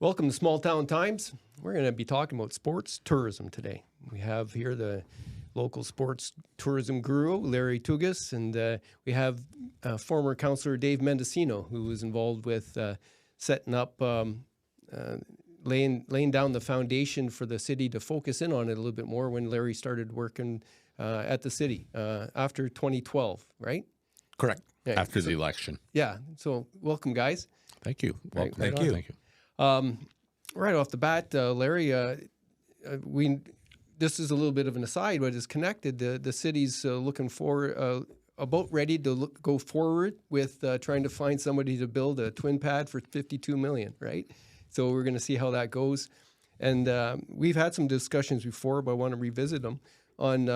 Welcome to Small Town Times. We're going to be talking about sports tourism today. We have here the local sports tourism guru, Larry Tougas, and we have former councillor Dave Mendicino, who was involved with setting up, laying down the foundation for the city to focus in on it a little bit more when Larry started working at the city after 2012, right? Correct. Yeah, After the election. Yeah. So welcome, guys. Thank you. Right, Thank right you. on. Thank you. Right off the bat, Larry, this is a little bit of an aside, but it's connected. The city's looking for about ready to go forward with trying to find somebody to build a twin pad for $52 million, right? So we're going to see how that goes. And we've had some discussions before, but I want to revisit them on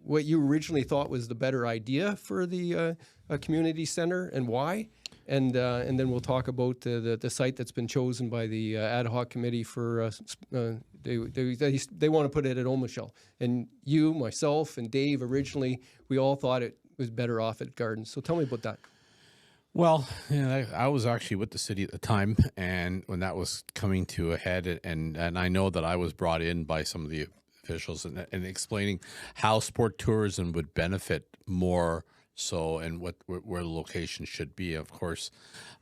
what you originally thought was the better idea for the community center and why. And then we'll talk about the site that's been chosen by the ad hoc committee for they want to put it at Omichel. And you, myself, and Dave originally, we all thought it was better off at Gardens. So tell me about that. Well, I was actually with the city at the time, and when that was coming to a head, and I know that I was brought in by some of the officials and explaining how sport tourism would benefit more so, and where the location should be. Of course,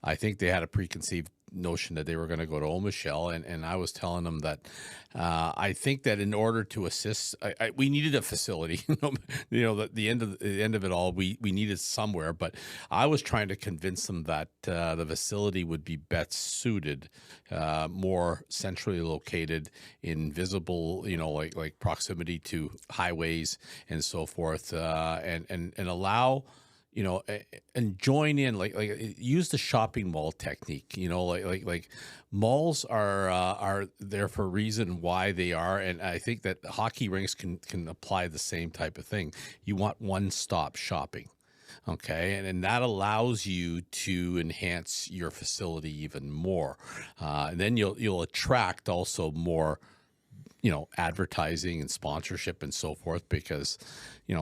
I think they had a preconceived notion that they were going to go to Omichel, and I was telling them that I think that in order to assist, we needed a facility. The end of it all, we needed somewhere. But I was trying to convince them that the facility would be best suited, more centrally located, in visible, like proximity to highways and so forth, and allow. And join in, like use the shopping mall technique. Like malls are there for a reason why they are, and I think that hockey rinks can apply the same type of thing. You want one-stop shopping, okay, and that allows you to enhance your facility even more. And then you'll attract also more, advertising and sponsorship and so forth, because,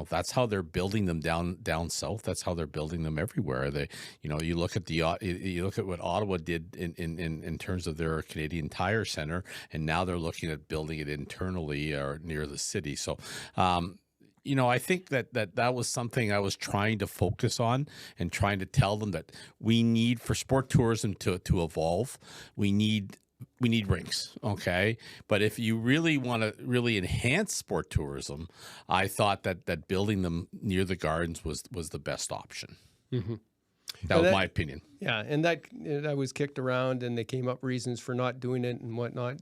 that's how they're building them down south. That's how they're building them everywhere. They, you look at what Ottawa did in terms of their Canadian Tire Center, and now they're looking at building it internally or near the city. So, I think that was something I was trying to focus on and trying to tell them that we need, for sport tourism to evolve, we need rinks, okay? But if you really want to really enhance sport tourism, I thought that building them near the Gardens was the best option. Mm-hmm. That was my opinion. Yeah, and that was kicked around, and they came up reasons for not doing it and whatnot.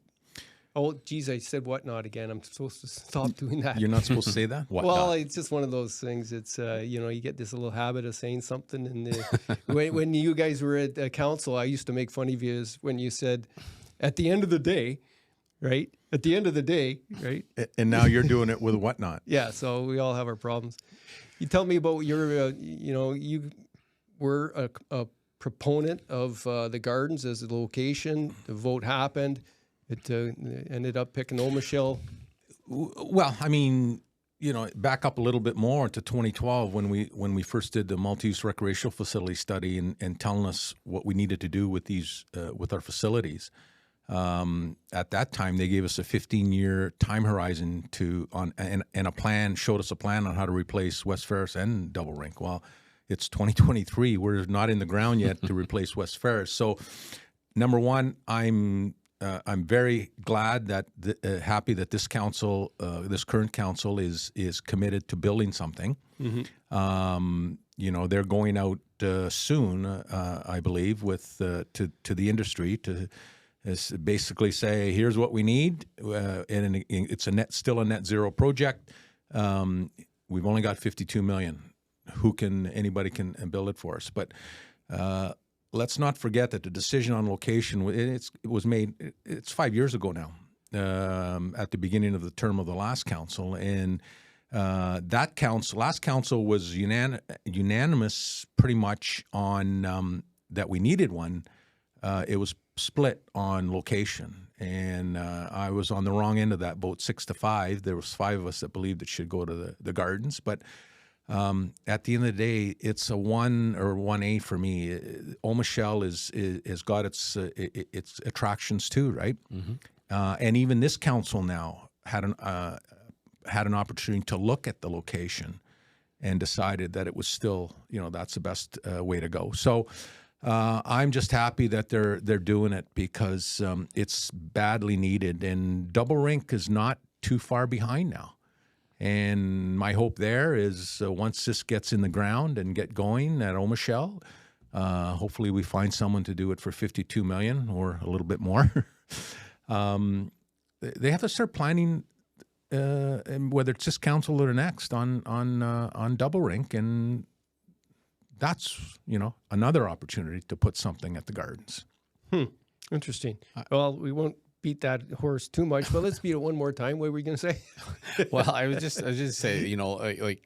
Oh, geez, I said whatnot again. I'm supposed to stop doing that. You're not supposed to say that? Well, it's just one of those things. It's, you get this little habit of saying something. And when you guys were at council, I used to make fun of you when you said, at the end of the day, right? At the end of the day, right? And now you're doing it with whatnot. Yeah, so we all have our problems. You tell me about your, you were a proponent of the Gardens as a location. The vote happened. It ended up picking Omichel. Well, I mean, back up a little bit more to 2012 when we first did the multi-use recreational facility study and telling us what we needed to do with these with our facilities. At that time, they gave us a 15-year time horizon and a plan, showed us a plan on how to replace West Ferris and Double Rink. Well, it's 2023. We're not in the ground yet to replace West Ferris. So, number one, I'm very glad that happy that this council, this current council, is committed to building something. Mm-hmm. They're going out soon, I believe, with to the industry to basically say, here's what we need, and it's still a net zero project. We've only got $52 million. Anybody can build it for us, but. Let's not forget that the decision on location, it was made, it's 5 years ago now, at the beginning of the term of the last council. And last council was unanimous pretty much on that we needed one. It was split on location. And I was on the wrong end of that vote, 6-5. There was 5 of us that believed it should go to the Gardens. But At the end of the day, it's a 1 or 1A for me. Omashell is got its attractions too, right? And even this council now had an opportunity to look at the location and decided that it was still, that's the best way to go. So I'm just happy that they're doing it because it's badly needed, and double rink is not too far behind now. And my hope there is once this gets in the ground and get going at Omashell, hopefully we find someone to do it for $52 million or a little bit more. They have to start planning, and whether it's this council or next, on double rink, and that's another opportunity to put something at the Gardens. Interesting. Well, we won't beat that horse too much, but let's beat it one more time. What were we going to say? Well, I was just say, like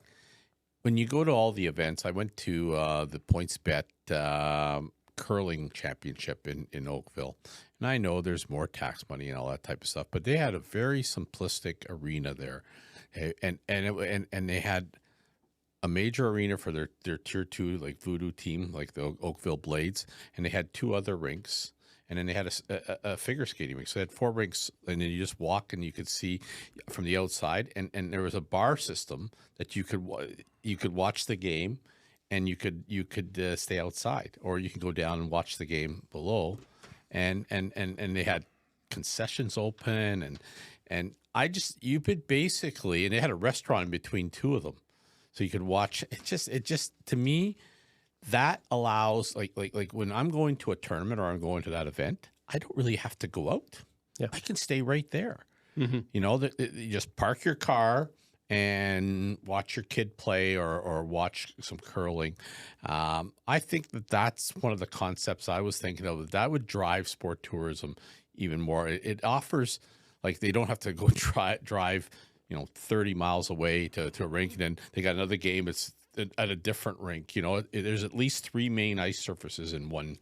when you go to all the events, I went to the PointsBet curling championship in Oakville, and I know there's more tax money and all that type of stuff, but they had a very simplistic arena there, and they had a major arena for their tier 2 like voodoo team, like the Oakville Blades, and they had 2 other rinks. And then they had a figure skating rink. So they had 4 rinks, and then you just walk and you could see from the outside. And there was a bar system that you could watch the game, and you could stay outside, or you can go down and watch the game below. And they had concessions open, and you could basically, and they had a restaurant in between 2 of them, so you could watch. It just to me, that allows, like when I'm going to a tournament or I'm going to that event, I don't really have to go out. Yeah. I can stay right there. You just park your car and watch your kid play or watch some curling. I think that's one of the concepts I was thinking of. That would drive sport tourism even more. It offers, like, they don't have to go drive 30 miles away to a rink, and then they got another game. It's at a different rink. There's at least 3 main ice surfaces in one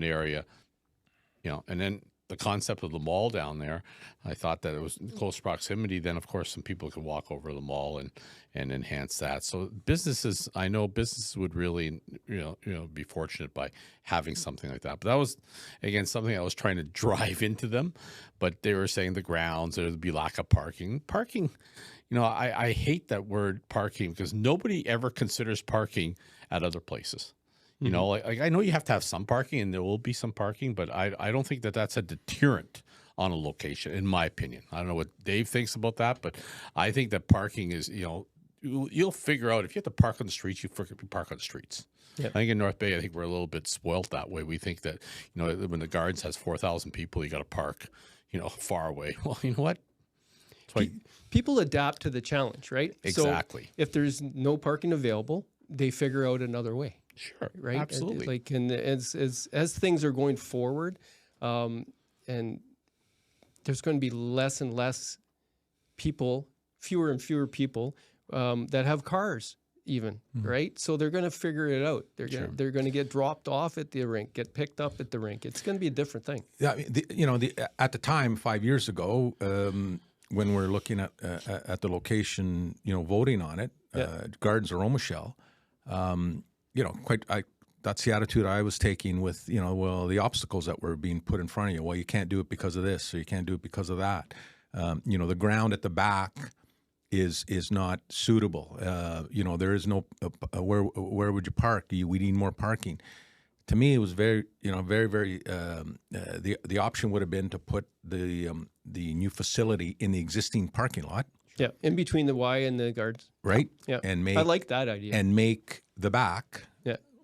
area, and then the concept of the mall down there, I thought that it was in close proximity. Then of course some people could walk over the mall and enhance that. So I know businesses would really, be fortunate by having something like that. But that was, again, something I was trying to drive into them, but they were saying the grounds, there'd be lack of parking. I hate that word parking, because nobody ever considers parking at other places. Like I know you have to have some parking, and there will be some parking, but I don't think that that's a deterrent on a location, in my opinion. I don't know what Dave thinks about that, but I think that parking is, you'll figure out if you have to park on the streets, you park on the streets. Yep. I think in North Bay, I think we're a little bit spoilt that way. We think that, when the Gardens has 4,000 people, you got to park, far away. Well, you know what? People adapt to the challenge, right? Exactly. So if there's no parking available, they figure out another way. Sure. Right. Absolutely. And as things are going forward, and there's going to be less and less people, fewer and fewer people that have cars, even, right? So they're going to figure it out. They're going to get dropped off at the rink, get picked up at the rink. It's going to be a different thing. Yeah. At the time, 5 years ago, when we're looking at the location, voting on it, Gardens or Omashell, that's the attitude I was taking with, the obstacles that were being put in front of you. Well, you can't do it because of this, or you can't do it because of that. The ground at the back is not suitable. There is no, where would you park? We need more parking. To me, it was very, very, the option would have been to put the new facility in the existing parking lot. Yeah, in between the Y and the Gardens. Right? Yeah. And I like that idea. And make the back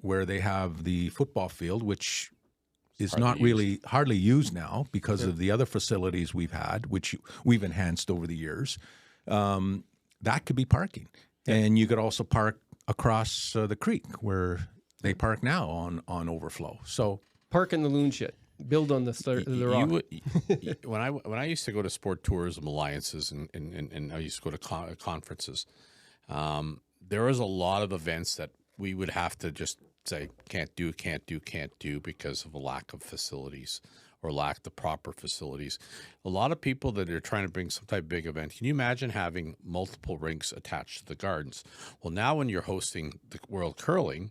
where they have the football field, which is not really hardly used now because of the other facilities we've had, which we've enhanced over the years. That could be parking. Yeah. And you could also park across the creek where they park now on overflow. So park in the loon shed. Build on the rock. When I used to go to sport tourism alliances and I used to go to conferences, there was a lot of events that we would have to just say can't do because of a lack of facilities or lack the proper facilities. A lot of people that are trying to bring some type of big event, can you imagine having multiple rinks attached to the gardens? Well, now when you're hosting the World Curling,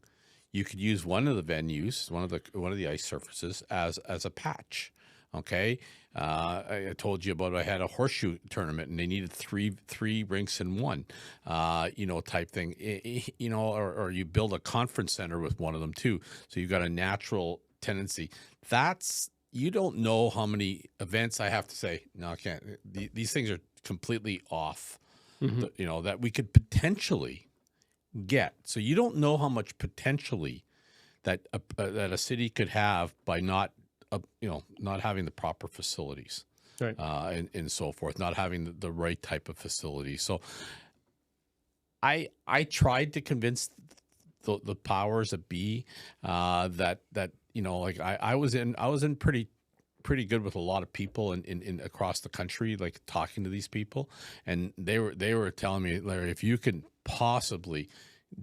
you could use one of the venues, one of the ice surfaces as a patch. Okay, I told you about I had a horseshoe tournament and they needed three rinks in one, type thing. Or you build a conference center with one of them too, so you've got a natural tendency. You don't know how many events I have to say. No, I can't. These things are completely off. That we could potentially get. So you don't know how much potentially that a city could have by not having the proper facilities, right, and so forth, not having the right type of facility. So I tried to convince the powers that be that I was in pretty good with a lot of people in across the country, like talking to these people, and they were telling me, Larry, if you can possibly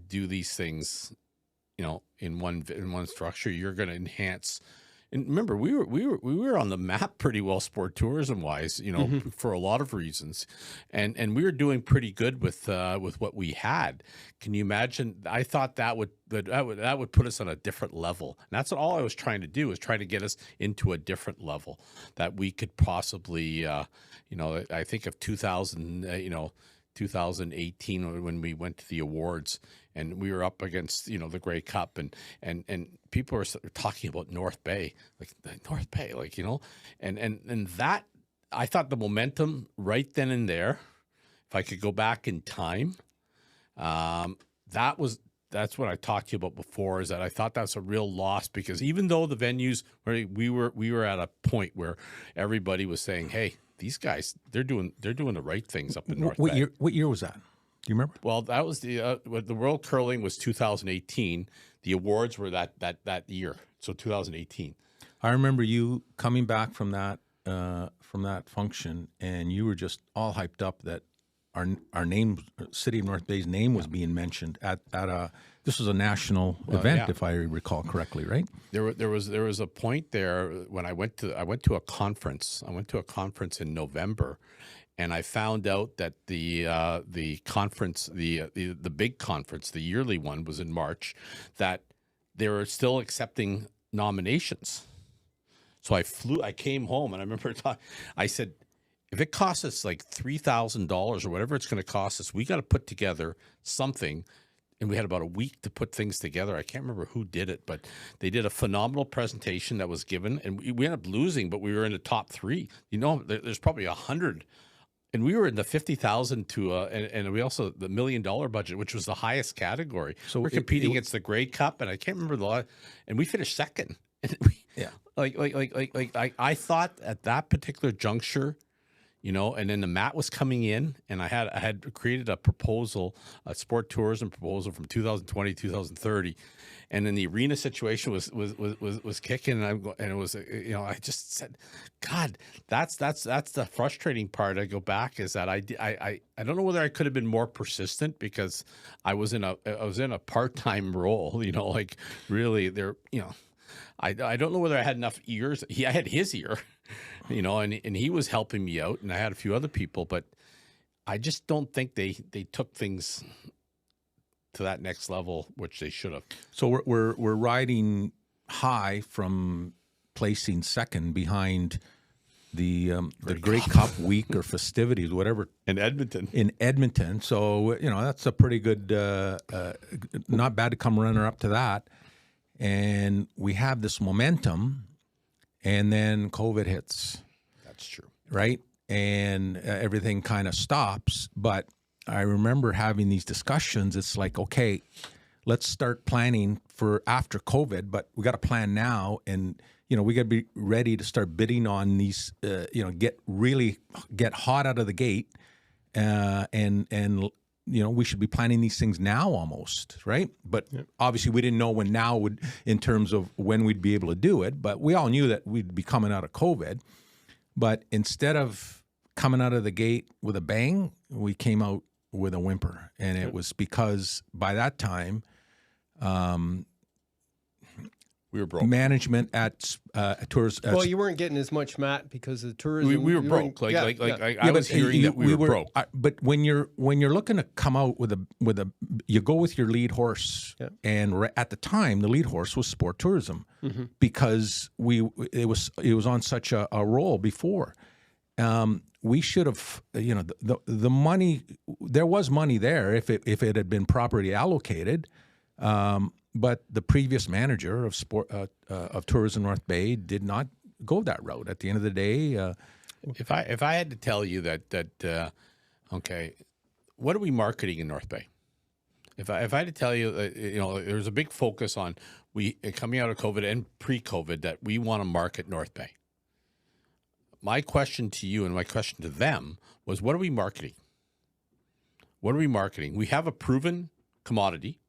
do these things, in one structure, you're going to enhance. And remember, we were on the map pretty well, sport tourism wise, for a lot of reasons, and we were doing pretty good with what we had. Can you imagine? I thought that would put us on a different level. And that's all I was trying to do, is try to get us into a different level that we could possibly, I think of 2018 when we went to the awards and we were up against the Grey Cup and people were talking about North Bay, and that, I thought the momentum right then and there, if I could go back in time, that's what I talked to you about before, is that I thought that's a real loss, because even though the venues, we were at a point where everybody was saying, hey, these guys, they're doing the right things up in North Bay. What year was that? Do you remember? Well, that was the World Curling was 2018. The awards were that year, so 2018. I remember you coming back from that function, and you were just all hyped up that our name, City of North Bay's name, was being mentioned at a. This was a national event, if I recall correctly, right? There was a point there when I went to a conference. I went to a conference in November, and I found out that the conference, the big conference, the yearly one, was in March, that they were still accepting nominations. So I came home, and I remember I said, if it costs us like $3,000 or whatever it's going to cost us, we got to put together something. And we had about a week to put things together. I can't remember who did it, but they did a phenomenal presentation that was given, and we ended up losing, but we were in the top 3. There's probably 100, and we were in the 50,000 and we also the $1 million budget, which was the highest category. So we're competing against the Grey Cup, and I can't remember the lot, and we finished second. Yeah, I thought at that particular juncture, and then the mat was coming in, and I had created a proposal, a sport tourism proposal from 2020 2030, and then the arena situation was kicking, and it was I just said, God, that's the frustrating part. I go back is that I don't know whether I could have been more persistent, because I was in a part-time role, really there, I don't know whether I had enough ears. I had his ear. And he was helping me out, and I had a few other people, but I just don't think they took things to that next level, which they should have. So we're riding high from placing second behind the Grey Cup week or festivities, whatever, in Edmonton. So that's a pretty good, not bad to come runner up to that, and we have this momentum. And then COVID hits. That's true. Right? And everything kind of stops. But I remember having these discussions. It's like, okay, let's start planning for after COVID, but we got to plan now. And, we got to be ready to start bidding on these, get hot out of the gate. And we should be planning these things now almost, right? But obviously we didn't know when now would, in terms of when we'd be able to do it, but we all knew that we'd be coming out of COVID. But instead of coming out of the gate with a bang, we came out with a whimper. And it was because by that time, We were broke. management at tours. Well, you weren't getting as much, Matt, because of tourism. We were You broke. weren't- I was hearing that we were broke. But when you're looking to come out with a you go with your lead horse, and at the time the lead horse was sport tourism, because it was on such a roll before. We should have, the money, there was money there if it had been properly allocated. But the previous manager of Tourism North Bay did not go that route. At the end of the day, If I had to tell you that okay, what are we marketing in North Bay? If I had to tell you, there's a big focus on coming out of COVID and pre-COVID that we want to market North Bay. My question to you and my question to them was, what are we marketing? What are we marketing? We have a proven commodity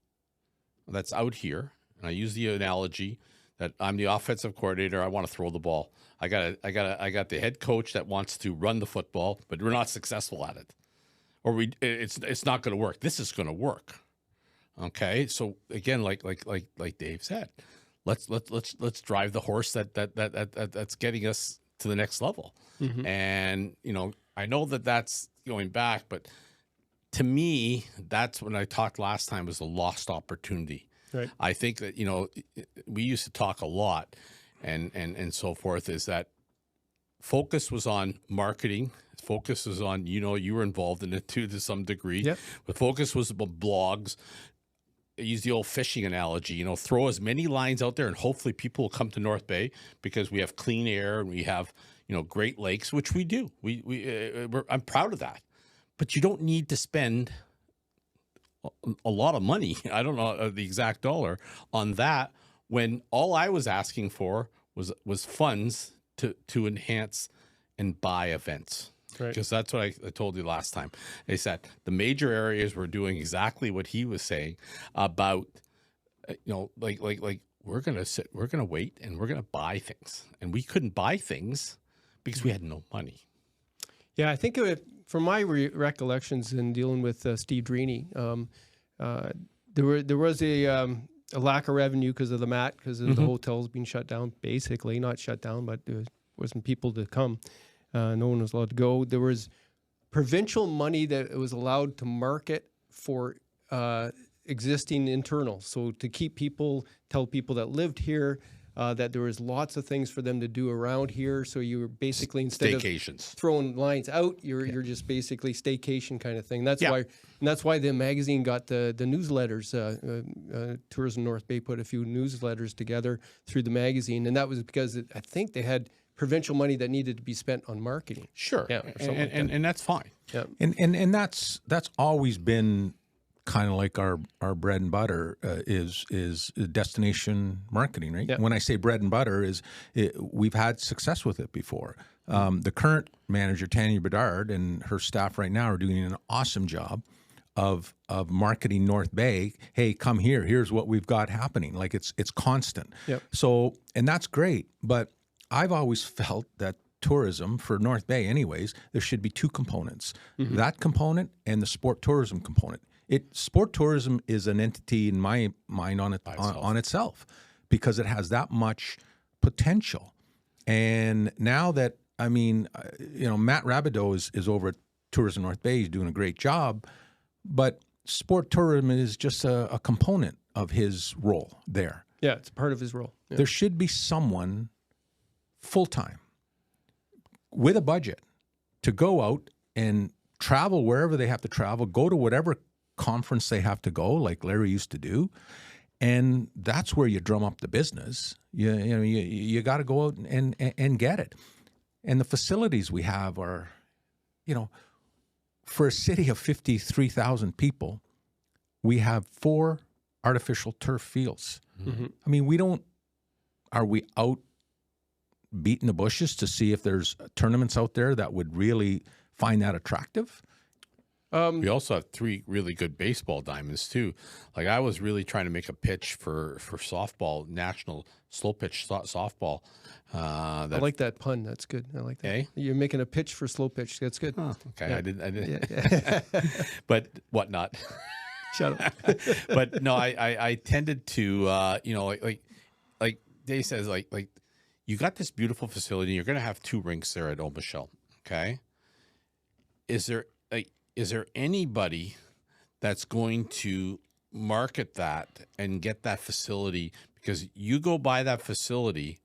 that's out here. And I use the analogy that I'm the offensive coordinator. I want to throw the ball. I got the head coach that wants to run the football, but we're not successful at it. Or it's not going to work. This is going to work. Okay. So again, like Dave said, let's drive the horse that's getting us to the next level. And I know that's going back, but to me, that's when I talked last time, was a lost opportunity. Right. I think that, we used to talk a lot and so forth, is that focus was on marketing. Focus was on, you were involved in it too to some degree. Yep. But focus was about blogs. I use the old fishing analogy, throw as many lines out there and hopefully people will come to North Bay because we have clean air and we have, great lakes, which we do. I'm proud of that. But you don't need to spend a lot of money, I don't know the exact dollar, on that, when all I was asking for was funds to enhance and buy events. Right. Because that's what I told you last time. They said the major areas were doing exactly what he was saying about, we're gonna wait and we're gonna buy things, and we couldn't buy things because we had no money. Yeah, I think from my recollections in dealing with Steve Drini, there was a lack of revenue because of the mat, because of the hotels being shut down, basically not shut down, but there wasn't people to come. No one was allowed to go. There was provincial money that was allowed to market for existing internals. So to keep tell people that lived here that there was lots of things for them to do around here. So you were basically, instead of throwing lines out, you're just basically staycation kind of thing. That's why the magazine got the newsletters. Tourism North Bay put a few newsletters together through the magazine, and that was because I think they had provincial money that needed to be spent on marketing. Sure. Yeah, and that's fine. Yeah. And that's always been kind of like our bread and butter is destination marketing, right? Yeah. When I say bread and butter, we've had success with it before. The current manager, Tanya Bedard, and her staff right now are doing an awesome job of marketing North Bay. Hey, come here. Here's what we've got happening. Like it's constant. Yep. So, and that's great. But I've always felt that tourism for North Bay anyways, there should be two components, that component and the sport tourism component. Sport tourism is an entity in my mind on itself because it has that much potential. And now that, Matt Rabideau is over at Tourism North Bay, he's doing a great job, but sport tourism is just a component of his role there. Yeah, it's part of his role. Yeah. There should be someone full-time with a budget to go out and travel wherever they have to travel, go to whatever conference they have to go, like Larry used to do, and that's where you drum up the business. You got to go out and get it. And the facilities we have are, for a city of 53,000 people, we have 4 artificial turf fields. Mm-hmm. Are we out beating the bushes to see if there's tournaments out there that would really find that attractive? We also have 3 really good baseball diamonds too. Like I was really trying to make a pitch for softball, national slow pitch softball. I like that pun. That's good. I like that. Eh? You're making a pitch for slow pitch. That's good. Oh, okay. Yeah. I didn't. Yeah. But whatnot. Shut up. But no, I tended to, like Dave says, like you got this beautiful facility. You're going to have 2 rinks there at Michelle. Okay. Is there anybody that's going to market that and get that facility? Because you go by that facility,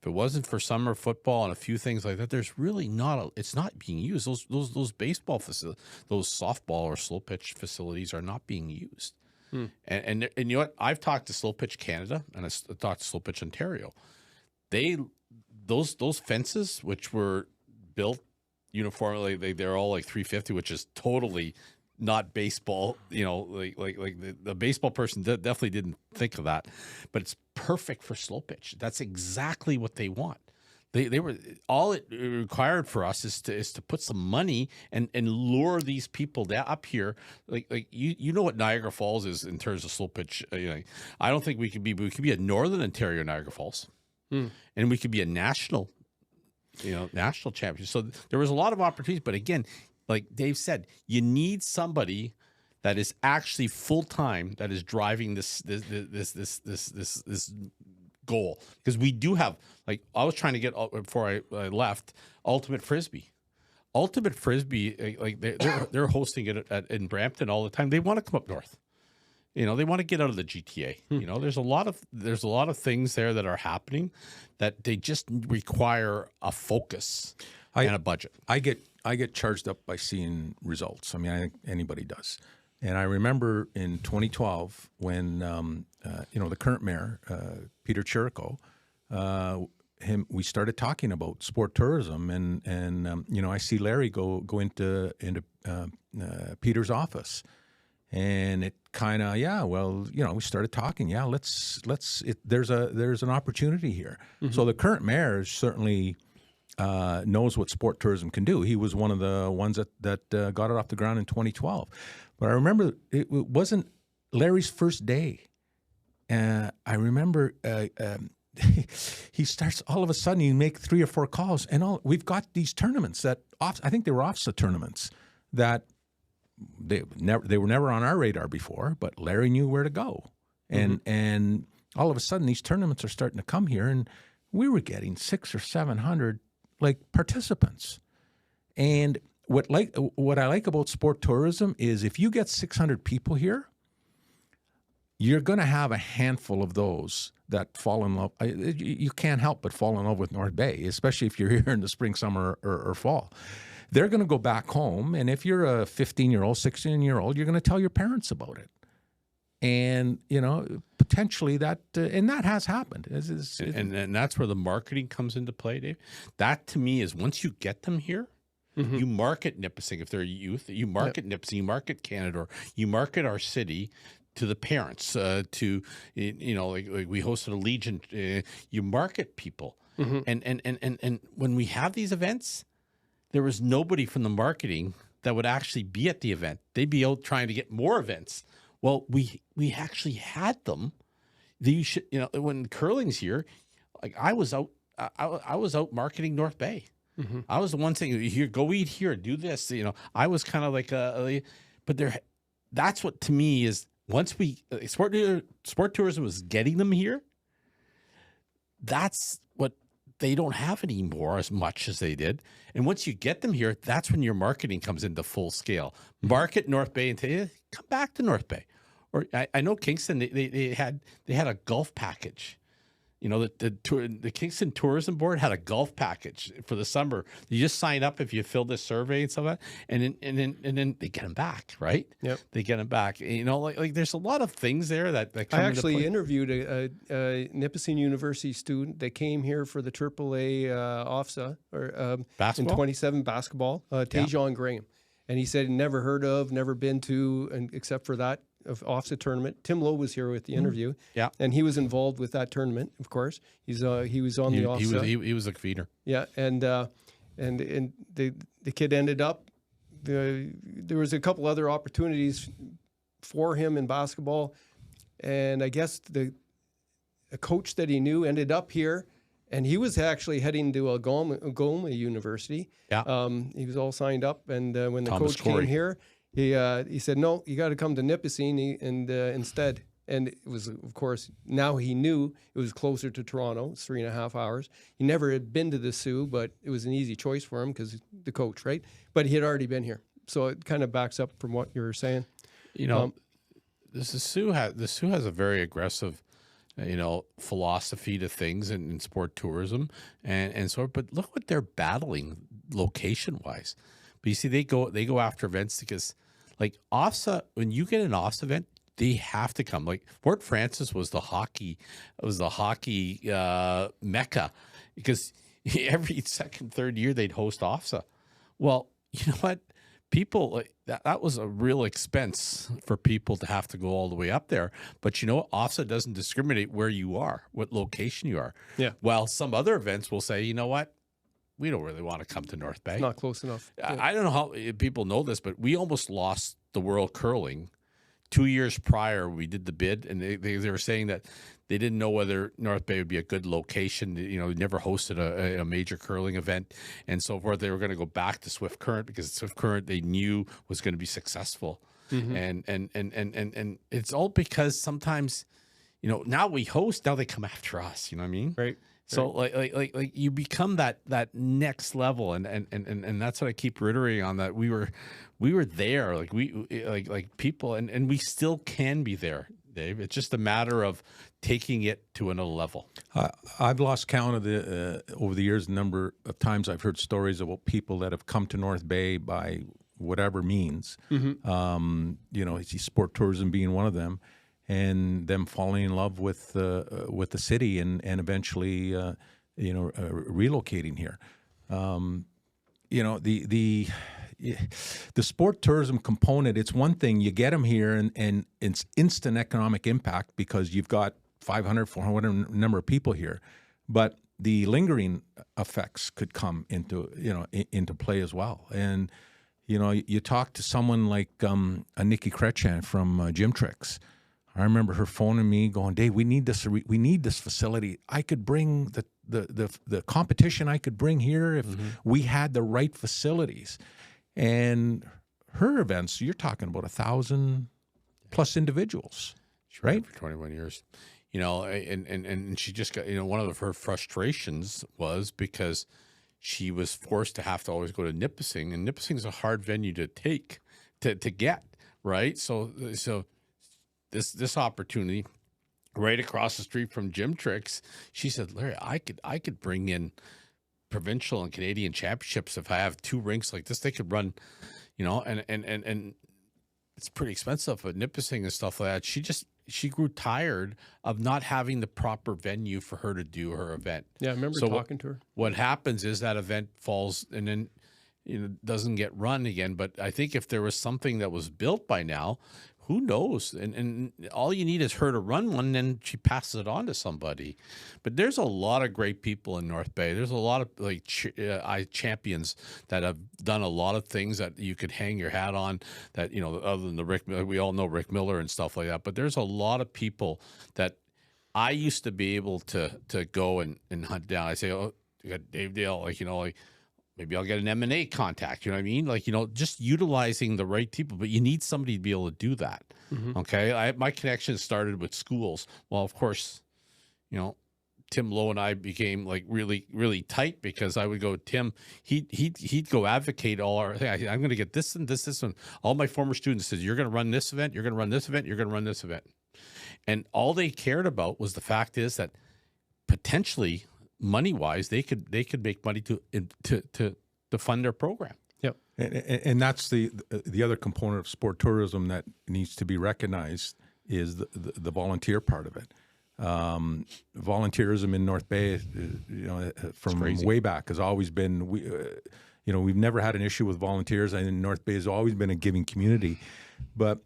if it wasn't for summer football and a few things like that, there's really it's not being used. Those baseball facilities, those softball or slow pitch facilities are not being used. And you know what? I've talked to Slow Pitch Canada and I've talked to Slow Pitch Ontario. Those fences, which were built uniformly, they're all like 350, which is totally not baseball. You know, like the baseball person definitely didn't think of that, but it's perfect for slow pitch. That's exactly what they want. They were all it required for us is to put some money and lure these people up here. Like you know what Niagara Falls is in terms of slow pitch. I don't think we could be a Northern Ontario Niagara Falls, and we could be a national champion. So there was a lot of opportunities, but again, like Dave said, you need somebody that is actually full time that is driving this goal, because we do have, like, I was trying to get before I left, Ultimate Frisbee, like they're hosting it in Brampton all the time. They want to come up north. They want to get out of the GTA. There's a lot of things there that are happening that they just require a focus and a budget. I get charged up by seeing results. I mean, I think anybody does. And I remember in 2012 when the current mayor, Peter Chirico, we started talking about sport tourism, and I see Larry go into Peter's office, and it kind of we started talking. Yeah, there's an opportunity here. Mm-hmm. So the current mayor certainly knows what sport tourism can do. He was one of the ones that got it off the ground in 2012. But I remember it wasn't Larry's first day. I remember he starts, all of a sudden he make 3 or 4 calls, and we've got these tournaments I think they were OFSA tournaments that they were never on our radar before, but Larry knew where to go. And all of a sudden these tournaments are starting to come here, and we were getting 600 or 700 participants. And what I like about sport tourism is if you get 600 people here, you're going to have a handful of those that fall in love. You can't help but fall in love with North Bay, especially if you're here in the spring, summer, or fall. They're going to go back home, and if you're a 15-year-old, 16-year-old, you're going to tell your parents about it. And, potentially that has happened. And that's where the marketing comes into play, Dave. That, to me, is once you get them here, you market Nipissing. If they're youth, you market Nipissing, you market Canada, you market our city to the parents, like we hosted a Legion, you market people. And when we have these events, there was nobody from the marketing that would actually be at the event. They'd be out trying to get more events. Well, we actually had them. When curling's here, like I was out marketing North Bay. I was the one saying, "Here, go eat here, do this." I was kind of like but that's what to me is, once sport tourism was getting them here. That's what they don't have anymore as much as they did. And once you get them here, that's when your marketing comes into full scale. Market North Bay and say, come back to North Bay. Or I know Kingston, they had a golf package. The Kingston Tourism Board had a golf package for the summer. You just sign up if you fill this survey and stuff like that, and then they get them back, right? Yep. They get them back. Like there's a lot of things there that come I actually into play. Interviewed a Nipissing University student that came here for the AAA OFSA in 27 basketball, Tajon Graham, and he said he'd never heard of, never been to, except for that of OFSA tournament. Tim Lowe was here with the interview, and he was involved with that tournament. Of course, he was on the OFSA. He was a feeder. Yeah, and the kid ended up. There was a couple other opportunities for him in basketball, and I guess a coach that he knew ended up here, and he was actually heading to Algoma University. Yeah, he was all signed up, and when the coach came here. He said, no, you got to come to Nipissing instead. And it was, of course, now he knew it was closer to Toronto. It's 3.5 hours. He never had been to the Soo, but it was an easy choice for him because the coach, right? But he had already been here. So it kind of backs up from what you were saying. You know, the Soo has a very aggressive, philosophy to things in sport tourism and so. But look what they're battling location wise. But you see, they go after events because, like OFSA, when you get an OFSA event, they have to come. Like Fort Francis was the hockey mecca because every second, third year they'd host OFSA. Well, you know what? People like that was a real expense for people to have to go all the way up there. But you know what? OFSA doesn't discriminate where you are, what location you are. Yeah. While some other events will say, you know what? We don't really want to come to North Bay. It's not close enough. Yeah. I don't know how people know this, but we almost lost the World Curling 2 years prior. We did the bid, and they were saying that they didn't know whether North Bay would be a good location. You know, never hosted a major curling event and so forth. They were going to go back to Swift Current because Swift Current they knew was going to be successful. And it's all because sometimes, now we host, now they come after us. You know what I mean? Right. So like you become that next level, and that's what I keep reiterating on, that we were there, like we people, and we still can be there, Dave. It's just a matter of taking it to another level. I've lost count of the over the years, the number of times I've heard stories about people that have come to North Bay by whatever means. Sport tourism being one of them, and them falling in love with the city and eventually relocating here. The sport tourism component, it's one thing, you get them here and it's instant economic impact because you've got 500, 400 number of people here, but the lingering effects could come into play as well. And you talk to someone like a Nikki Kretchan from Gym Tricks. I remember her phoning me going, Dave, we need this facility. I could bring the competition I could bring here if we had the right facilities. And her events, you're talking about 1,000 plus individuals, right? For 21 years. And she just got, one of her frustrations was because she was forced to have to always go to Nipissing, and Nipissing is a hard venue to get, right? So this opportunity right across the street from Gym Tricks, she said, Larry, I could bring in provincial and Canadian championships if I have 2 rinks like this. They could run, and it's pretty expensive at Nipissing and stuff like that. She grew tired of not having the proper venue for her to do her event. Yeah, I remember talking to her. What happens is that event falls and then doesn't get run again. But I think if there was something that was built by now, who knows? And all you need is her to run one, and then she passes it on to somebody. But there's a lot of great people in North Bay. There's a lot of champions that have done a lot of things that you could hang your hat on. That other than the Rick, we all know Rick Miller and stuff like that. But there's a lot of people that I used to be able to go and hunt down. I say, oh, you got Dave Dale, maybe I'll get an M&A contact, you know what I mean? Just utilizing the right people, but you need somebody to be able to do that. Okay. My connection started with schools. Well, of course, Tim Lowe and I became really, really tight because I would go, Tim, he'd go advocate all our thing. I'm going to get this and this, this one. All my former students said, you're going to run this event. You're going to run this event. You're going to run this event. And all they cared about was the fact is that potentially money-wise, they could make money to fund their program. Yep, and that's the other component of sport tourism that needs to be recognized is the volunteer part of it. Volunteerism in North Bay, from way back has always been. We've never had an issue with volunteers, and North Bay has always been a giving community, but.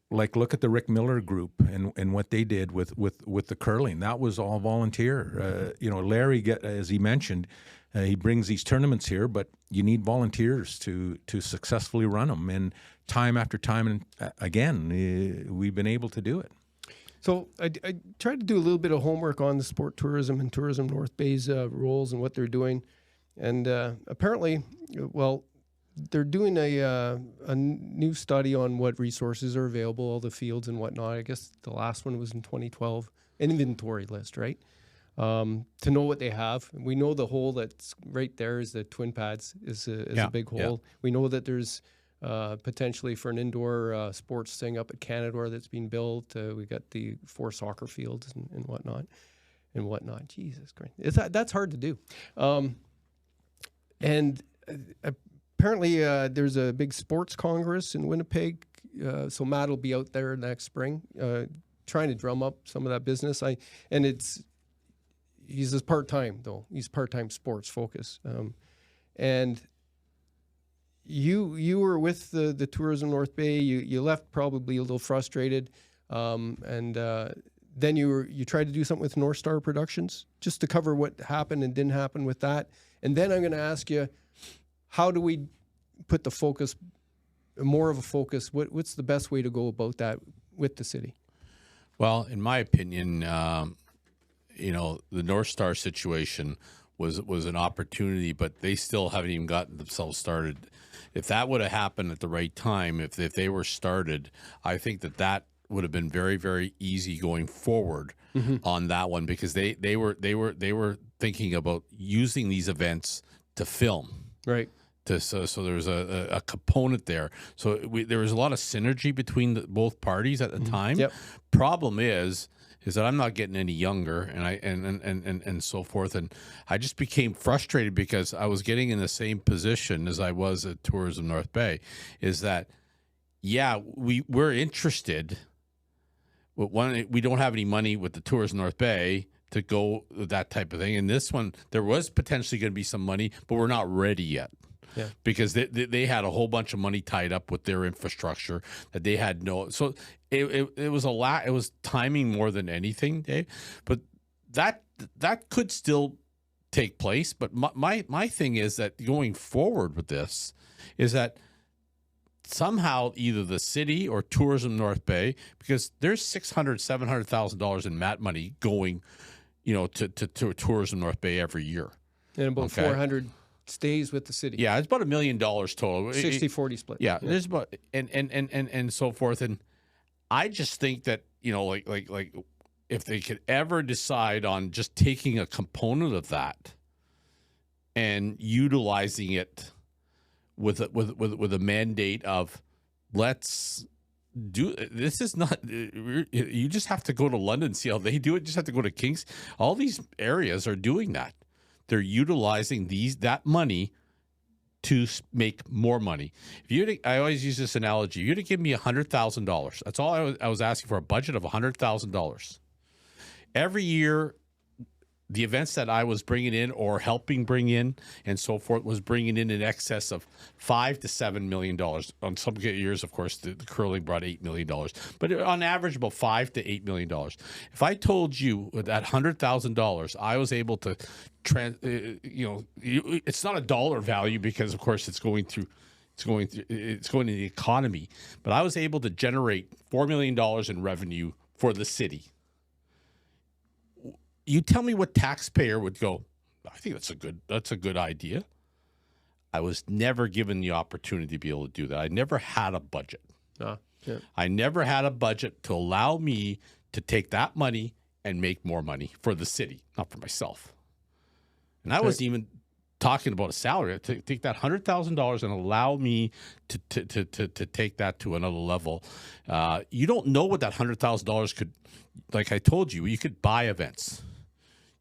Look at the Rick Miller group and what they did with the curling. That was all volunteer. Larry, as he mentioned, he brings these tournaments here, but you need volunteers to successfully run them. And time after time, and again, we've been able to do it. So I tried to do a little bit of homework on the sport tourism and Tourism North Bay's roles and what they're doing. And apparently, they're doing a new study on what resources are available, all the fields and whatnot. I guess the last one was in 2012, an inventory list, right? To know what they have. We know the hole that's right there is the twin pads is a big hole. Yeah. We know that there's potentially for an indoor sports thing up at Canadore that's being built. We got the 4 soccer fields and whatnot. Jesus Christ, that's hard to do. And apparently there's a big sports congress in Winnipeg. So Matt will be out there next spring trying to drum up some of that business. He's part-time though. He's part-time sports focus. And you were with the Tourism North Bay. You left probably a little frustrated. Then you tried to do something with North Star Productions just to cover what happened and didn't happen with that. And then I'm going to ask you, how do we put the focus, more of a focus? What's the best way to go about that with the city? Well, in my opinion, the North Star situation was an opportunity, but they still haven't even gotten themselves started. If that would have happened at the right time, if they were started, I think that would have been very, very easy going forward on that one, because they were thinking about using these events to film. Right. So there was a component there. So there was a lot of synergy between both parties at the time. Yep. Problem is that I'm not getting any younger, and so forth, and I just became frustrated because I was getting in the same position as I was at Tourism North Bay. Is that, yeah, we're interested. One, we don't have any money with the Tourism North Bay to go that type of thing. And this one, there was potentially going to be some money, but we're not ready yet. Yeah. Because they had a whole bunch of money tied up with their infrastructure that they had no. So it was it was timing more than anything, Dave. But that could still take place. But my thing is that going forward with this is that somehow either the city or Tourism North Bay, because there's $600,000-$700,000 in mat money going, to Tourism North Bay every year, and about 400 stays with the city. Yeah, it's about $1 million total. 60-40 split. Yeah, there's about and so forth. And I just think that like if they could ever decide on just taking a component of that and utilizing it with a mandate of, let's do this. Is not, you just have to go to London, see how they do it. You just have to go to Kings. All these areas are doing that. They're utilizing that money to make more money. I always use this analogy. You're to give me $100,000. That's all I was asking for, a budget of $100,000 every year. The events that I was bringing in or helping bring in and so forth was bringing in excess of $5 to $7 million. On some years, of course, the curling brought $8 million, but on average, about $5 to $8 million. If I told you with that $100,000, I was able to, it's not a dollar value because, of course, it's going to the economy, but I was able to generate $4 million in revenue for the city. You tell me what taxpayer would go, I think that's a good idea. I was never given the opportunity to be able to do that. I never had a budget. Yeah. I never had a budget to allow me to take that money and make more money for the city, not for myself. And I wasn't even talking about a salary. To take that $100,000 and allow me to take that to another level. You don't know what that $100,000 could, like I told you, you could buy events.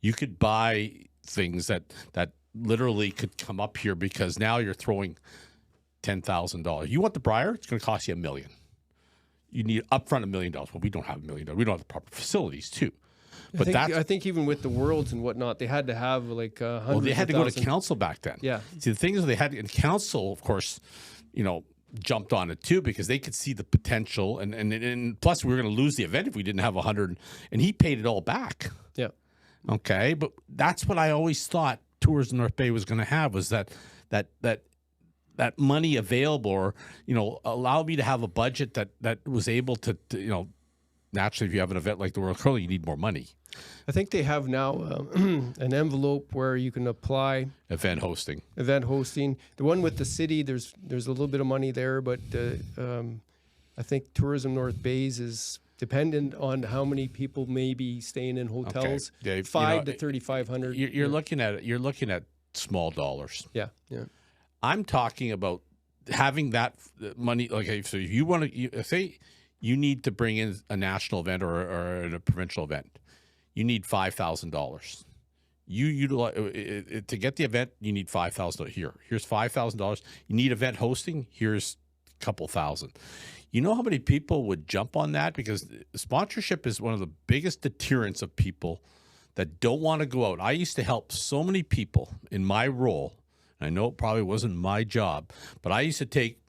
You could buy things that literally could come up here because now you're throwing $10,000. You want the Briar? It's going to cost you $1 million. You need upfront $1 million. Well, we don't have $1 million. We don't have the proper facilities too. But I think even with the Worlds and whatnot, they had to have like hundreds. Well, they had to go to council back then. Yeah. See, the thing is, they had, and council, of course, jumped on it too because they could see the potential, and plus we were going to lose the event if we didn't have 100, and he paid it all back. Yeah. Okay, but that's what I always thought Tourism North Bay was going to have, was that money available, or allow me to have a budget that was able to naturally, if you have an event like the World Curling, you need more money. I think they have now an envelope where you can apply Event hosting. The one with the city, there's a little bit of money there, but I think Tourism North Bays is dependent on how many people may be staying in hotels. Okay. Dave, 5 to 3,500. You're looking at small dollars. Yeah. I'm talking about having that money. Okay, so if you want to say you need to bring in a national event or a provincial event, you need $5,000. You utilize to get the event. You need $5,000 here. Here's $5,000. You need event hosting. Here's a couple thousand. You know how many people would jump on that? Because sponsorship is one of the biggest deterrents of people that don't want to go out. I used to help so many people in my role. I know it probably wasn't my job, but I used to take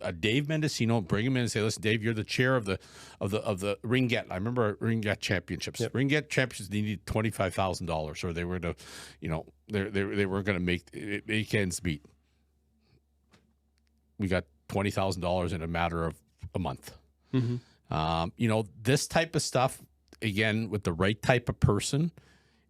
a Dave Mendicino, bring him in and say, "Listen, Dave, you're the chair of the Ringette." I remember Ringette Championships. Yep. Ringette Championships, they needed $25,000, or they were to, they were going to make ends meet. We got $20,000 in a matter of a month. Mm-hmm. This type of stuff, again, with the right type of person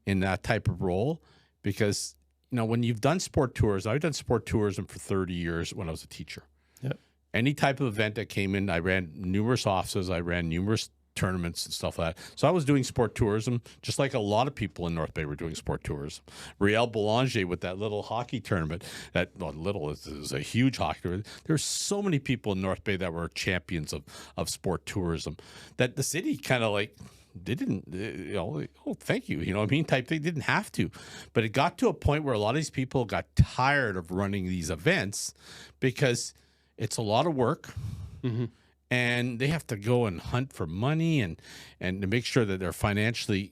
in that type of role, because when you've done sport tours, I've done sport tourism for 30 years when I was a teacher. Yep. Any type of event that came in, I ran numerous offices, I ran numerous tournaments and stuff like that. So I was doing sport tourism, just like a lot of people in North Bay were doing sport tourism. Riel Boulanger with that little hockey tournament, it was a huge hockey tournament. There's so many people in North Bay that were champions of sport tourism that the city kind of they didn't, oh, thank you, type thing. Didn't have to. But it got to a point where a lot of these people got tired of running these events because it's a lot of work. Mm-hmm. And they have to go and hunt for money and to make sure that they're financially,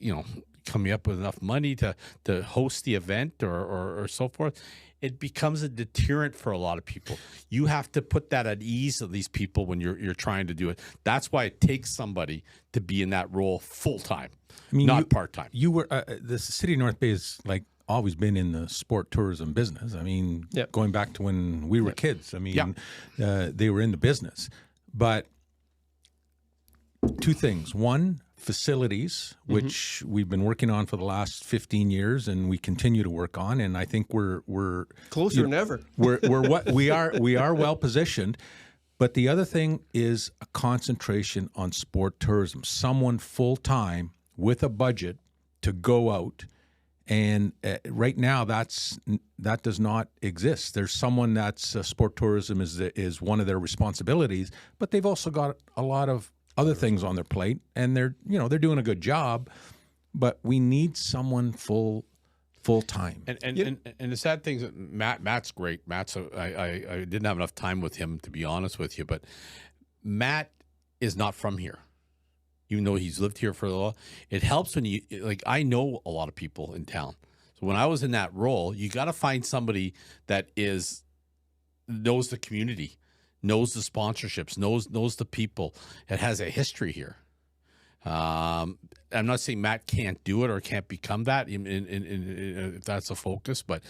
coming up with enough money to host the event or so forth. It becomes a deterrent for a lot of people. You have to put that at ease of these people when you're trying to do it. That's why it takes somebody to be in that role full time, not part time. You were the city of North Bay is always been in the sport tourism business. Yep. Going back to when we were kids. They were in the business. But two things. One, facilities, which we've been working on for the last 15 years, and we continue to work on. And I think we're closer than ever. We are well positioned. But the other thing is a concentration on sport tourism. Someone full time with a budget to go out. And right now, that does not exist. There's someone that's sport tourism is one of their responsibilities, but they've also got a lot of other things on their plate, and they're doing a good job. But we need someone full time. And the sad thing is, Matt's great. I didn't have enough time with him, to be honest with you, but Matt is not from here. Even though he's lived here for a while, it helps when I know a lot of people in town. So when I was in that role, you got to find somebody that knows the community, knows the sponsorships, knows the people, that has a history here. I'm not saying Matt can't do it or can't become that if that's a focus, but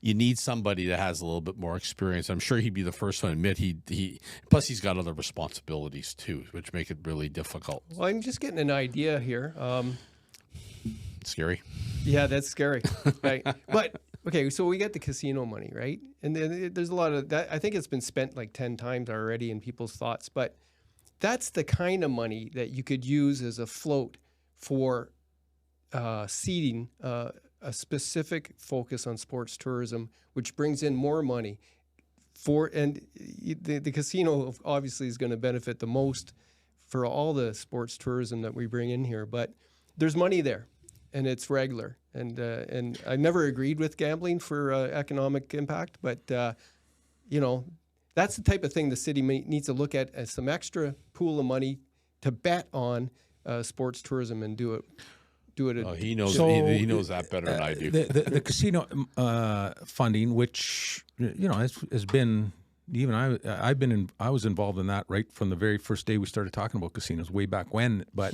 you need somebody that has a little bit more experience. I'm sure he'd be the first one to admit plus he's got other responsibilities too, which make it really difficult. Well, I'm just getting an idea here. Scary. Yeah, that's scary. Right. But okay, so we get the casino money, right? And then there's a lot of that. I think it's been spent 10 times already in people's thoughts, but that's the kind of money that you could use as a float for seeding a specific focus on sports tourism, which brings in more money and the casino obviously is going to benefit the most for all the sports tourism that we bring in here. But there's money there, and it's regular. And I never agreed with gambling for economic impact, but that's the type of thing the city needs to look at as some extra pool of money to bet on sports tourism and do it. He knows that better than I do. The casino funding, which has been I was involved in that right from the very first day we started talking about casinos way back when. But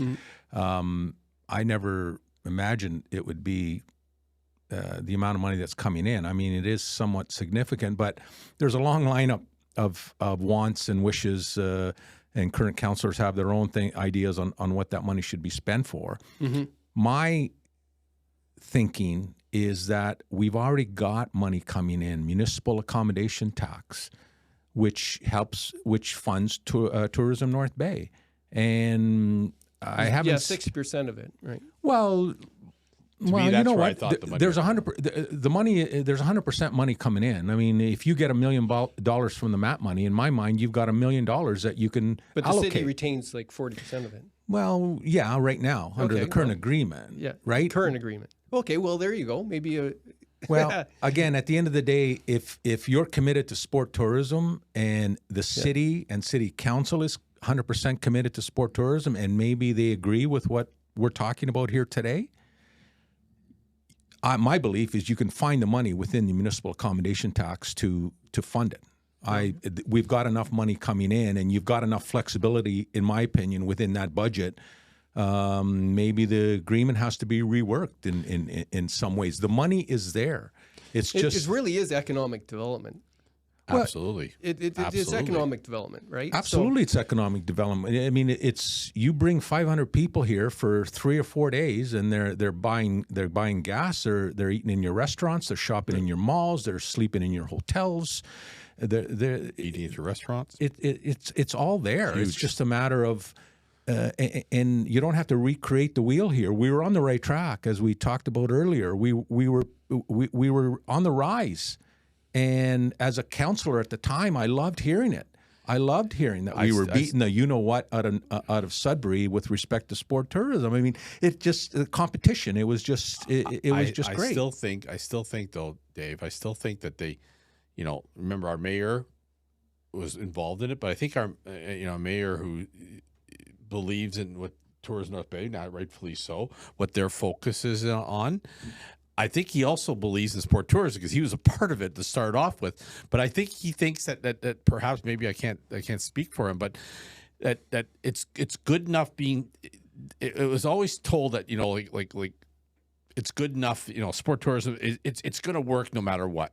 I never imagined it would be the amount of money that's coming in. It is somewhat significant, but there's a long lineup of wants and wishes. And current councillors have their own ideas on what that money should be spent for. Mm-hmm. My thinking is that we've already got money coming in, municipal accommodation tax, which funds Tourism North Bay. And I haven't... Yeah, 60% of it, right? Well, me, that's where I thought the money there's was. 100% the money. There's 100% money coming in. I mean, if you get $1 million from the MAP money, in my mind, you've got $1 million that you can But the allocate. city retains like 40% of it. Well, yeah, right now under Okay, the current well, agreement. Yeah, right. Current agreement. Okay, well, there you go. Maybe a... Well, again, at the end of the day, if you're committed to sport tourism and the city and city council is 100% committed to sport tourism, and maybe they agree with what we're talking about here today, my belief is you can find the money within the municipal accommodation tax to fund it. We've got enough money coming in, and you've got enough flexibility, in my opinion, within that budget. Maybe the agreement has to be reworked in some ways. The money is there. It really is economic development. Absolutely. It's Absolutely. economic development, right? Absolutely, it's economic development. I mean, it's you bring 500 people here for 3 or 4 days, and they're buying gas, they're eating in your restaurants, they're shopping in your malls, they're sleeping in your hotels, they're Eating at your restaurants. It's all there. Huge. It's just a matter of. And you don't have to recreate the wheel here. We were on the right track, as we talked about earlier. We were on the rise, and as a councillor at the time, I loved hearing it. I loved hearing that we were beating the you-know-what out of Sudbury with respect to sport tourism. I mean, it just the competition. It was just it was just great. I still think though, Dave. I still think that they, remember our mayor was involved in it, but I think our mayor who believes in what Tourism North Bay, not rightfully so, what their focus is on. I think he also believes in sport tourism because he was a part of it to start off with. But I think he thinks that perhaps maybe I can't speak for him, but that it's good enough being. It was always told that like it's good enough. Sport tourism it's going to work no matter what.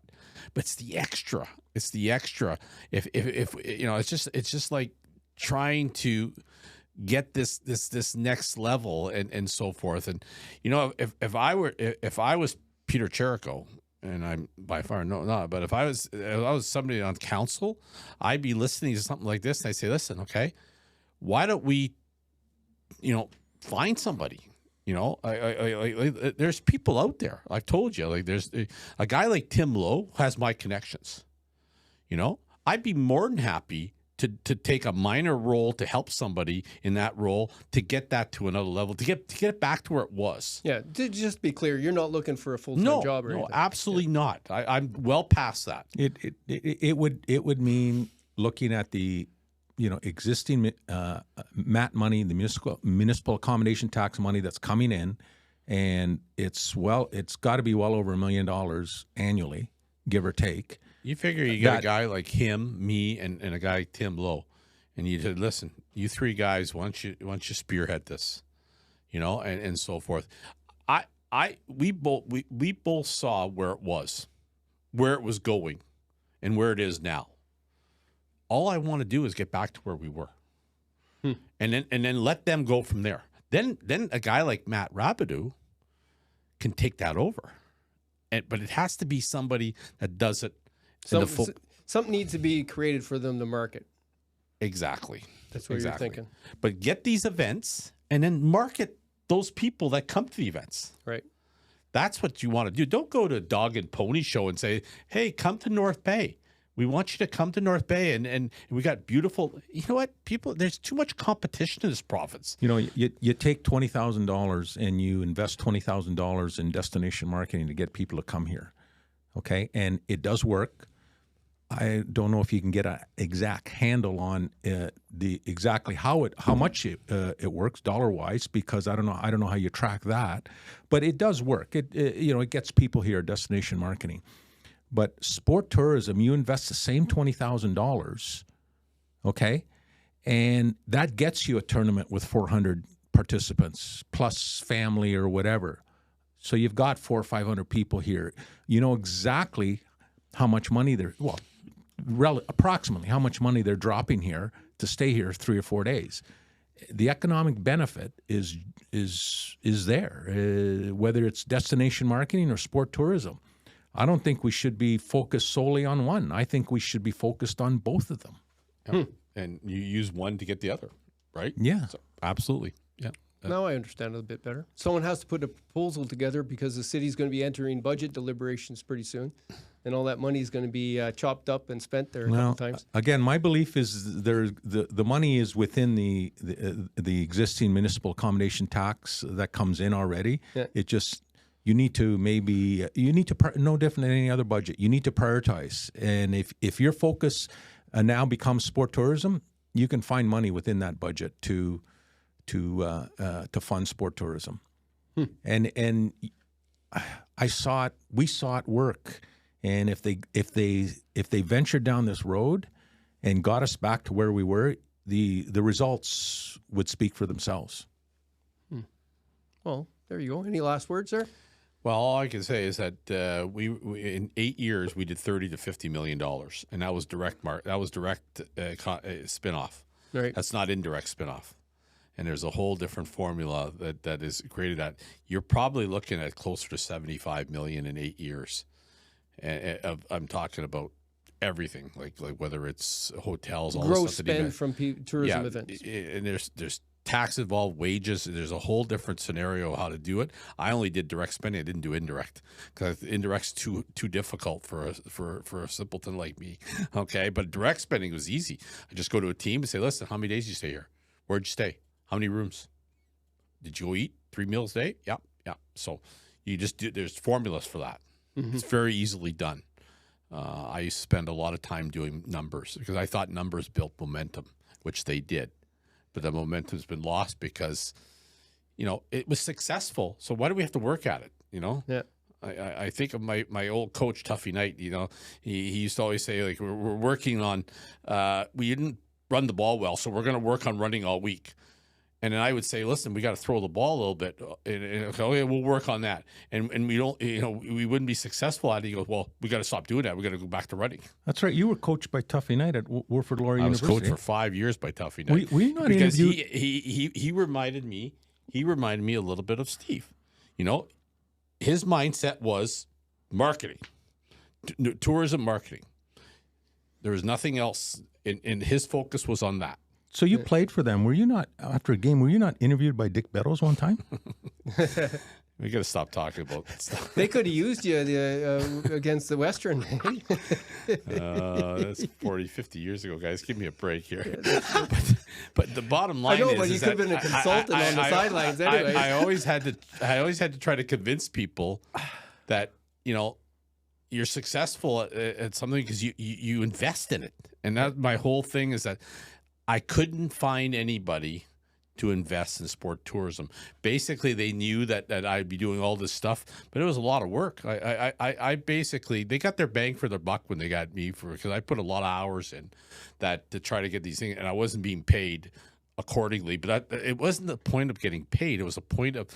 But it's the extra. It's the extra. If it's just like trying to get this next level and so forth. And if I was Peter Cherico, and I'm by far not, but if I was somebody on council, I'd be listening to something like this and I say, listen, okay, why don't we find somebody? There's people out there. I've told you, like there's a guy like Tim Lowe has my connections. I'd be more than happy to take a minor role to help somebody in that role to get that to another level, to get it back to where it was. Yeah, to just be clear, you're not looking for a full-time job or anything. No, absolutely not. I'm well past that. It would mean looking at the existing MAT money, the municipal accommodation tax money that's coming in, and it's got to be well over $1 million annually, give or take. You figure you get a guy like him, me, and a guy like Tim Lowe, and you said, listen, you three guys, why don't you spearhead this, and so forth. We both saw where it was going, and where it is now. All I want to do is get back to where we were, and then let them go from there. Then a guy like Matt Rabideau can take that over, but it has to be somebody that does it. Something needs to be created for them to market. Exactly. That's what you're thinking. But get these events and then market those people that come to the events. Right. That's what you want to do. Don't go to a dog and pony show and say, hey, come to North Bay. We want you to come to North Bay, and we got beautiful. You know what, people? There's too much competition in this province. You take $20,000 and you invest $20,000 in destination marketing to get people to come here, okay? And it does work. I don't know if you can get an exact handle on exactly how much it works dollar wise, because I don't know how you track that, but it does work. It gets people here. Destination marketing, but sport tourism, you invest the same $20,000, okay, and that gets you a tournament with 400 participants plus family or whatever. So you've got 400 or 500 people here. You know exactly how much money approximately how much money they're dropping here to stay here 3 or 4 days. the economic benefit is there, whether it's destination marketing or sport tourism. I don't think we should be focused solely on one. I think we should be focused on both of them. Yeah. And you use one to get the other, right? Yeah. So, absolutely. Yeah. Now I understand it a bit better. Someone has to put a proposal together because the city's going to be entering budget deliberations pretty soon, and all that money is going to be chopped up and spent there a couple times. Again, my belief is the money is within the existing municipal accommodation tax that comes in already. Yeah. It just you need to no different than any other budget. You need to prioritize, and if your focus now becomes sport tourism, you can find money within that budget to fund sport tourism. And we saw it work. And if they ventured down this road and got us back to where we were, the results would speak for themselves. Well, there you go. Any last words there? Well, all I can say is that we in 8 years we did $30 to $50 million, and that was direct spinoff. Right. That's not indirect spinoff. And there's a whole different formula that is created. That you're probably looking at closer to 75 million in 8 years. And I'm talking about everything, like whether it's hotels, all Gross the stuff spend from tourism yeah, events. And there's tax involved, wages. There's a whole different scenario how to do it. I only did direct spending. I didn't do indirect because indirect's too difficult for a simpleton like me. Okay, but direct spending was easy. I just go to a team and say, listen, how many days did you stay here? Where'd you stay? How many rooms? Did you go eat 3 meals a day? Yeah. So you just do. There's formulas for that. Mm-hmm. It's very easily done. I used to spend a lot of time doing numbers because I thought numbers built momentum, which they did. But the momentum's been lost because, it was successful. So why do we have to work at it? Yeah. I think of my old coach, Tuffy Knight. He used to always say, like, we're working on, we didn't run the ball well, so we're going to work on running all week. And then I would say, listen, we got to throw the ball a little bit. And okay, we'll work on that. And we don't, we wouldn't be successful at it. He goes, well, we got to stop doing that. We got to go back to running. That's right. You were coached by Tuffy Knight at Warford Laurier University. I was coached for 5 years by Tuffy Knight. Were you not because interviewed? he reminded me a little bit of Steve. His mindset was marketing, tourism marketing. There was nothing else, and his focus was on that. So you played for them. Were you not, after a game, interviewed by Dick Beddoes one time? We got to stop talking about that stuff. They could have used you against the Western. That's 40, 50 years ago, guys. Give me a break here. But the bottom line is... I know, but you could have been a consultant on the sidelines anyway. I always had to try to convince people that, you're successful at something because you invest in it. And that my whole thing is that I couldn't find anybody to invest in sport tourism. Basically, they knew that I'd be doing all this stuff, but it was a lot of work. I basically, they got their bang for their buck when they got me because I put a lot of hours in that to try to get these things, and I wasn't being paid accordingly. But it wasn't the point of getting paid. It was a point of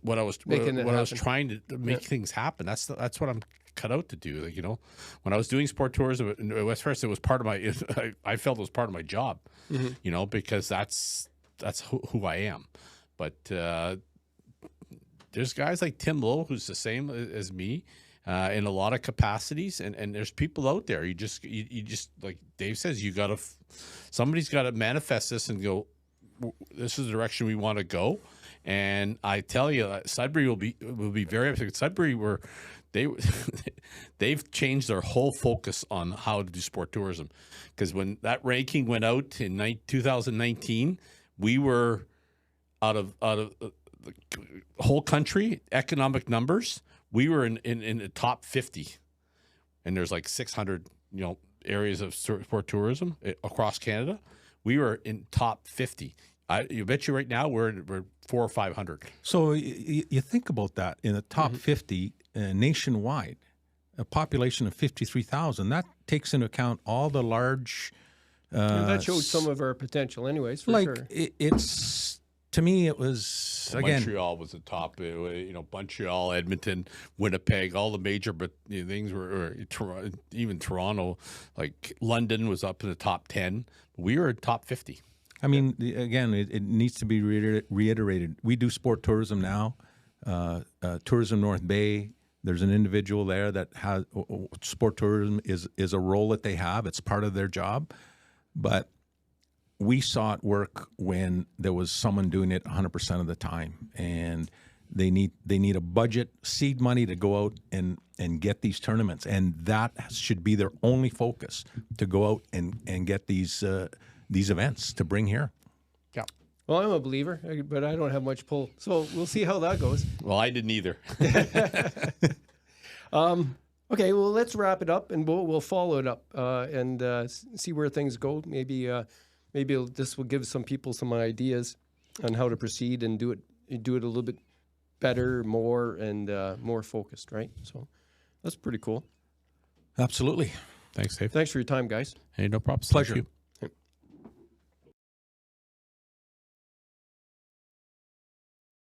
what I was trying to make things happen. That's what I'm cut out to do. Like, when I was doing sport tourism in West First, it was part of my. I felt it was part of my job. Mm-hmm. Because that's who I am. But there's guys like Tim Lowe who's the same as me in a lot of capacities, and there's people out there. You just like Dave says, somebody's got to manifest this and go, this is the direction we want to go. And I tell you, Sudbury will be very upset. Sudbury they've changed their whole focus on how to do sport tourism, because when that ranking went out in 2019, we were out of the whole country economic numbers. We were in the top 50, and there's like 600 areas of sport tourism across Canada. We were in top 50. You bet you right now we're 400 or 500. So you think about that in the top 50 nationwide, a population of 53,000. That takes into account all the large. That showed some of our potential, anyways. For sure. It's to me, it was again. Montreal was the top. Montreal, Edmonton, Winnipeg, all the major, but things were even Toronto, like London was up in the top 10. We were in top 50. I mean, again, it needs to be reiterated. We do sport tourism now. Tourism North Bay, there's an individual there that has sport tourism is a role that they have. It's part of their job. But we saw it work when there was someone doing it 100% of the time. And they need a budget, seed money to go out and get these tournaments. And that should be their only focus, to go out and get these events to bring here. Yeah. Well, I'm a believer, but I don't have much pull. So we'll see how that goes. Well, I didn't either. Okay, well, let's wrap it up, and we'll follow it up and see where things go. Maybe this will give some people some ideas on how to proceed and do it a little bit better, more, and more focused, right? So that's pretty cool. Absolutely. Thanks, Dave. Thanks for your time, guys. Hey, no problem. Pleasure. Thank you.